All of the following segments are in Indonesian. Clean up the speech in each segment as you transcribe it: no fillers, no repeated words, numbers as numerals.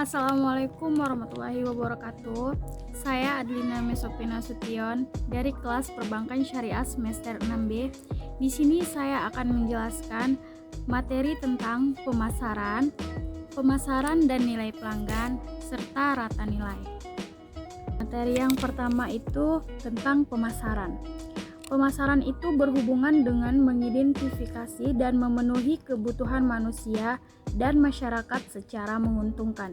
Assalamualaikum warahmatullahi wabarakatuh. Saya Adlina Mesopina Sution dari kelas Perbankan Syariah semester 6B. Di sini saya akan menjelaskan materi tentang pemasaran dan nilai pelanggan serta rata nilai. Materi yang pertama itu tentang pemasaran. Pemasaran itu berhubungan dengan mengidentifikasi dan memenuhi kebutuhan manusia dan masyarakat secara menguntungkan.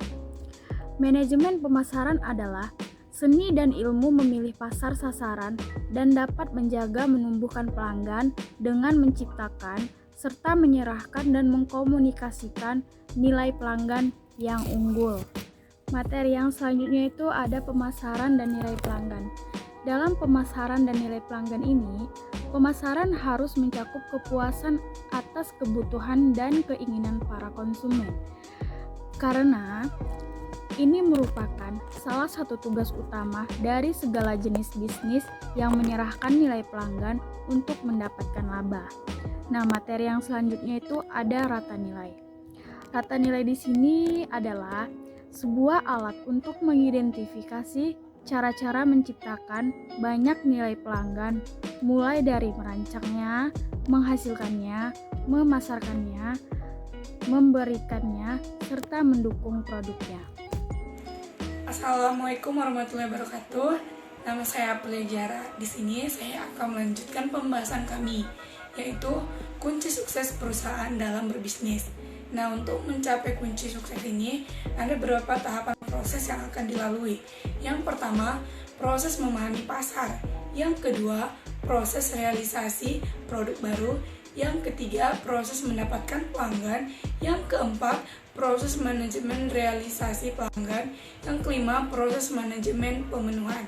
Manajemen pemasaran adalah seni dan ilmu memilih pasar sasaran dan dapat menjaga menumbuhkan pelanggan dengan menciptakan serta menyerahkan dan mengkomunikasikan nilai pelanggan yang unggul. Materi yang selanjutnya itu ada pemasaran dan nilai pelanggan. Dalam pemasaran dan nilai pelanggan ini, pemasaran harus mencakup kepuasan atas kebutuhan dan keinginan para konsumen. Karena ini merupakan salah satu tugas utama dari segala jenis bisnis yang menyerahkan nilai pelanggan untuk mendapatkan laba. Nah, materi yang selanjutnya itu ada rata nilai. Rata nilai di sini adalah sebuah alat untuk mengidentifikasi cara-cara menciptakan banyak nilai pelanggan, mulai dari merancangnya, menghasilkannya, memasarkannya, memberikannya, serta mendukung produknya. Assalamualaikum warahmatullahi wabarakatuh. Nama saya Pelajara. Di sini saya akan melanjutkan pembahasan kami, yaitu kunci sukses perusahaan dalam berbisnis. Nah, untuk mencapai kunci sukses ini, ada beberapa tahapan proses yang akan dilalui. Yang pertama, proses memahami pasar. Yang kedua, proses realisasi produk baru. Yang ketiga, proses mendapatkan pelanggan. Yang keempat, proses manajemen realisasi pelanggan. Yang kelima, proses manajemen pemenuhan.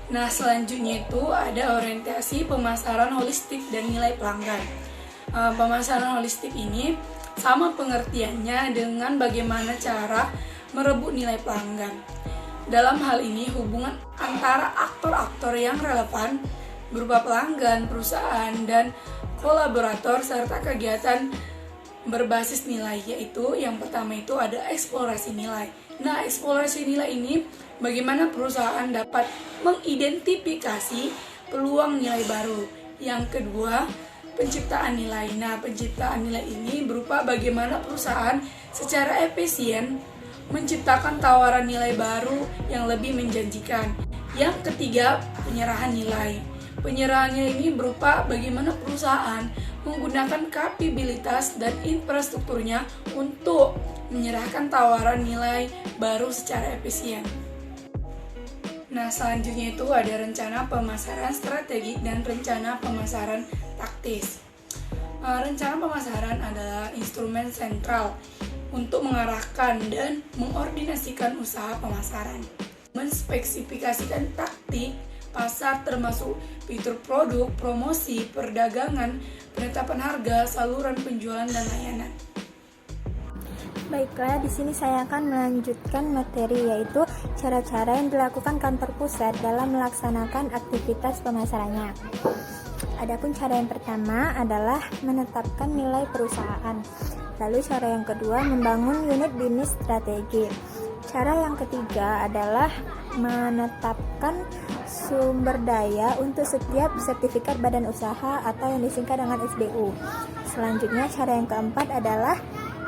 Nah, selanjutnya itu ada orientasi pemasaran holistik dan nilai pelanggan. Pemasaran holistik ini sama pengertiannya dengan bagaimana cara merebut nilai pelanggan. Dalam hal ini, hubungan antara aktor-aktor yang relevan berupa pelanggan, perusahaan, dan kolaborator serta kegiatan berbasis nilai, yaitu yang pertama itu ada eksplorasi nilai. Nah, eksplorasi nilai ini bagaimana perusahaan dapat mengidentifikasi peluang nilai baru. Yang kedua, penciptaan nilai. Nah, penciptaan nilai ini berupa bagaimana perusahaan secara efisien menciptakan tawaran nilai baru yang lebih menjanjikan. Yang ketiga, penyerahan nilai. Penyerahan nilai ini berupa bagaimana perusahaan menggunakan kapabilitas dan infrastrukturnya untuk menyerahkan tawaran nilai baru secara efisien. Nah, selanjutnya itu ada rencana pemasaran strategik dan rencana pemasaran taktis. Rencana pemasaran adalah instrumen sentral untuk mengarahkan dan mengordinasikan usaha pemasaran, menspesifikasikan taktik pasar termasuk fitur produk, promosi, perdagangan, penetapan harga, saluran penjualan, dan layanan. Baiklah, di sini saya akan melanjutkan materi, yaitu cara-cara yang dilakukan kantor pusat dalam melaksanakan aktivitas pemasarannya. Adapun cara yang pertama adalah menetapkan nilai perusahaan. Lalu cara yang kedua, membangun unit bisnis strategi. Cara yang ketiga adalah menetapkan sumber daya untuk setiap sertifikat badan usaha atau yang disingkat dengan SBU. Selanjutnya, cara yang keempat adalah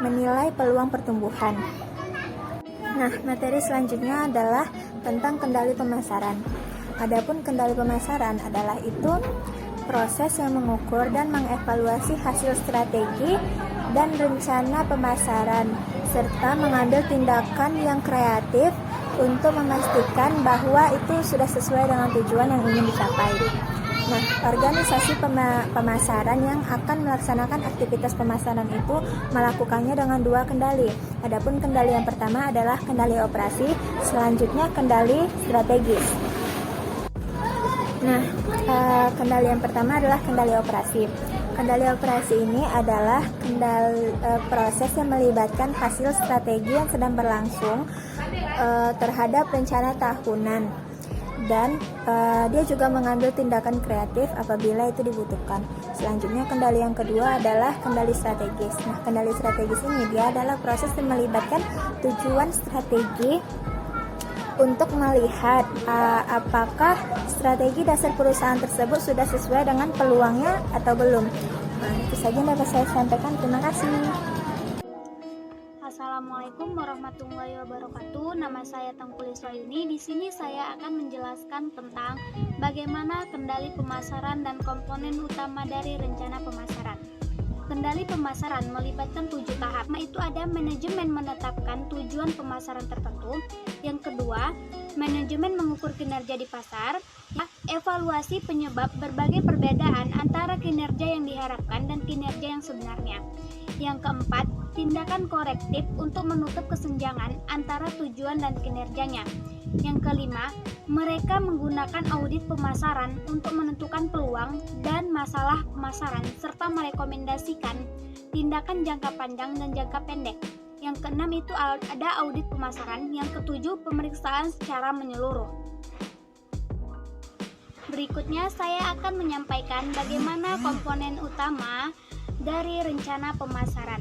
menilai peluang pertumbuhan. Nah, materi selanjutnya adalah tentang kendali pemasaran. Adapun kendali pemasaran adalah itu proses yang mengukur dan mengevaluasi hasil strategi dan rencana pemasaran, serta mengambil tindakan yang kreatif untuk memastikan bahwa itu sudah sesuai dengan tujuan yang ingin dicapai. Nah, organisasi pemasaran yang akan melaksanakan aktivitas pemasaran itu melakukannya dengan dua kendali. Adapun kendali yang pertama adalah kendali operasi, selanjutnya kendali strategis. Nah, kendali yang pertama adalah kendali operasi. Kendali operasi ini adalah proses yang melibatkan hasil strategi yang sedang berlangsung terhadap rencana tahunan. dan dia juga mengambil tindakan kreatif apabila itu dibutuhkan. Selanjutnya, kendali yang kedua adalah kendali strategis. Nah, kendali strategis ini dia adalah proses yang melibatkan tujuan strategi untuk melihat apakah strategi dasar perusahaan tersebut sudah sesuai dengan peluangnya atau belum. Nah, itu saja yang dapat saya sampaikan. Terima kasih. Assalamualaikum warahmatullahi wabarakatuh. Nama saya Tengku Liswayuni. Di sini saya akan menjelaskan tentang bagaimana kendali pemasaran dan komponen utama dari rencana pemasaran. Kendali pemasaran melibatkan 7 tahap. Itu ada manajemen menetapkan tujuan pemasaran tertentu. Yang kedua, manajemen mengukur kinerja di pasar. Evaluasi penyebab berbagai perbedaan antara kinerja yang diharapkan dan kinerja yang sebenarnya. Yang keempat, tindakan korektif untuk menutup kesenjangan antara tujuan dan kinerjanya. Yang kelima, mereka menggunakan audit pemasaran untuk menentukan peluang dan masalah pemasaran serta merekomendasikan tindakan jangka panjang dan jangka pendek. Yang keenam itu ada audit pemasaran. Yang ketujuh, pemeriksaan secara menyeluruh. Berikutnya saya akan menyampaikan bagaimana komponen utama dari rencana pemasaran.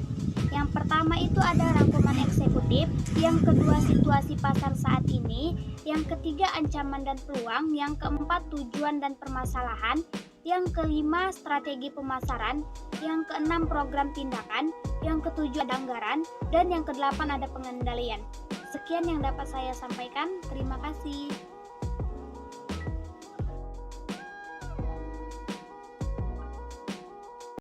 Yang pertama itu ada rangkuman eksekutif, yang kedua situasi pasar saat ini, yang ketiga ancaman dan peluang, yang keempat tujuan dan permasalahan, yang kelima strategi pemasaran, yang keenam program tindakan, yang ketujuh ada anggaran, dan yang kedelapan ada pengendalian. Sekian yang dapat saya sampaikan. Terima kasih.